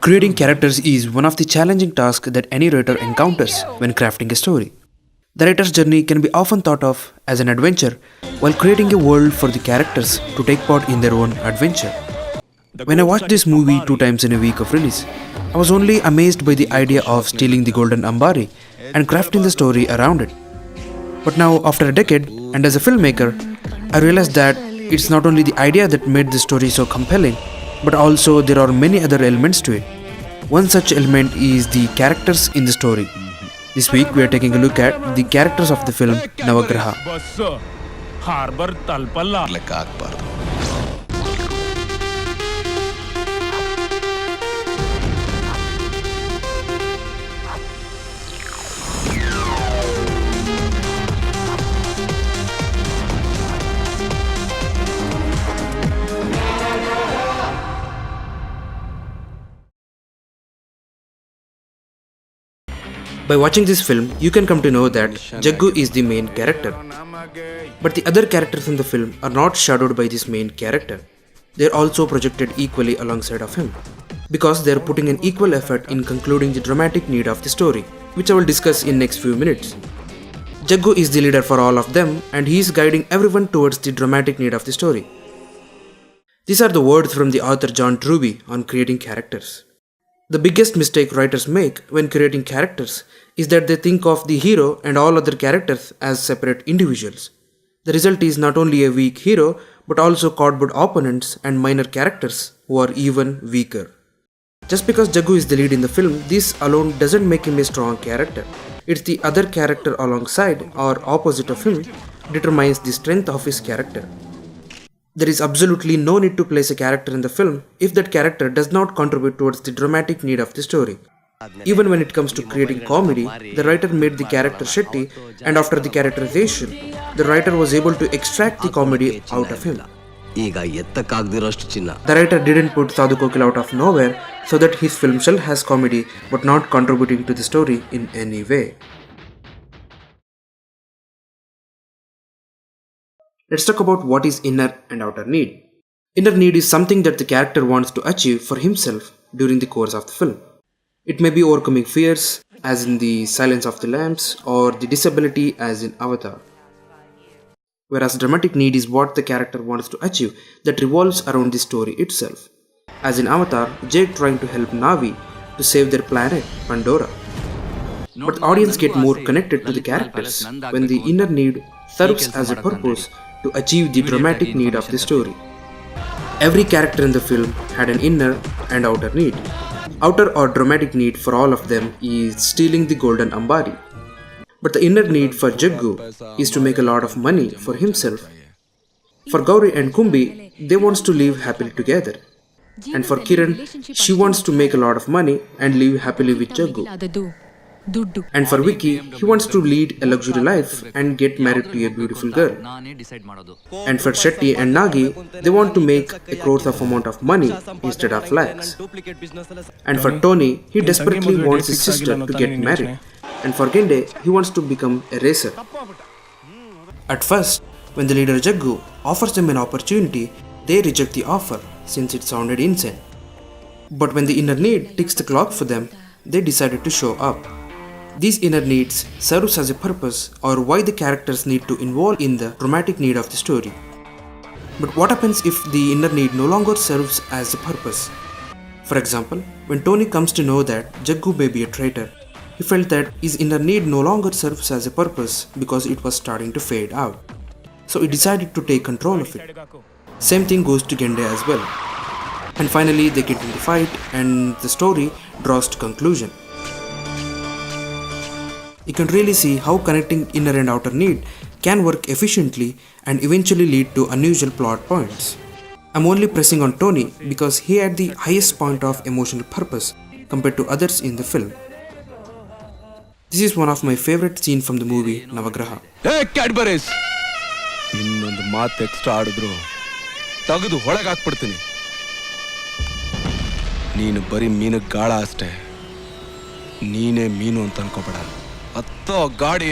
Creating characters is one of the challenging tasks that any writer encounters when crafting a story. The writer's journey can be often thought of as an adventure, while creating a world for the characters to take part in their own adventure. When I watched this movie 2 times in a week of release, I was only amazed by the idea of stealing the golden Ambari and crafting the story around it. But now, after a decade, and as a filmmaker, I realized that it's not only the idea that made the story so compelling, but also there are many other elements to it. One such element is the characters in the story. This week we are taking a look at the characters of the film Navagraha. By watching this film, you can come to know that Jaggu is the main character. But the other characters in the film are not shadowed by this main character. They are also projected equally alongside of him, because they are putting an equal effort in concluding the dramatic need of the story, which I will discuss in next few minutes. Jaggu is the leader for all of them, and he is guiding everyone towards the dramatic need of the story. These are the words from the author John Truby on creating characters. The biggest mistake writers make when creating characters is that they think of the hero and all other characters as separate individuals. The result is not only a weak hero, but also cardboard opponents and minor characters who are even weaker. Just because Jaggu is the lead in the film, this alone doesn't make him a strong character. It's the other character alongside or opposite of him determines the strength of his character. There is absolutely no need to place a character in the film if that character does not contribute towards the dramatic need of the story. Even when it comes to creating comedy, the writer made the character Shetty, and after the characterization, the writer was able to extract the comedy out of him. The writer didn't put Sadhu Kokil out of nowhere so that his film shall has comedy but not contributing to the story in any way. Let's talk about what is inner and outer need. Inner need is something that the character wants to achieve for himself during the course of the film. It may be overcoming fears, as in the Silence of the Lambs, or the disability, as in Avatar. Whereas dramatic need is what the character wants to achieve that revolves around the story itself. As in Avatar, Jake trying to help Navi to save their planet, Pandora. But the audience get more connected to the characters when the inner need serves as a purpose to achieve the dramatic need of the story. Every character in the film had an inner and outer need. Outer or dramatic need for all of them is stealing the golden Ambari. But the inner need for Jaggu is to make a lot of money for himself. For Gauri and Kumbi, they want to live happily together. And for Kiran, she wants to make a lot of money and live happily with Jaggu. And for Vicky, he wants to lead a luxury life and get married to a beautiful girl. And for Shetty and Nagi, they want to make a crores of amount of money instead of lakhs. And for Tony, he desperately wants his sister to get married. And for Gende, he wants to become a racer. At first, when the leader Jaggu offers them an opportunity, they reject the offer since it sounded insane. But when the inner need ticks the clock for them, they decided to show up. These inner needs serves as a purpose or why the characters need to involve in the dramatic need of the story. But what happens if the inner need no longer serves as a purpose? For example, when Tony comes to know that Jaggu may be a traitor, he felt that his inner need no longer serves as a purpose because it was starting to fade out. So he decided to take control of it. Same thing goes to Gende as well. And finally they get into the fight and the story draws to conclusion. You can really see how connecting inner and outer need can work efficiently and eventually lead to unusual plot points. I'm only pressing on Tony because he had the highest point of emotional purpose compared to others in the film. This is one of my favorite scenes from the movie Navagraha. Hey Cadbury's! ಇನ್ನೊಂದು ಮಾತು extra ಆಡಿದ್ರು ತೆಗೆದು ಹೊಳಗೆ ಹಾಕ್ಬಿಡ್ತೀನಿ. ನೀನು ಬರೀ ಮೀನಿಗೆ ಗಾಳ ಅಷ್ಟೇ. ನೀನೇ ಮೀನು ಅಂತ ಅನ್ಕೋಬೇಡ. ಹತ್ತೋ ಗಾಡಿ.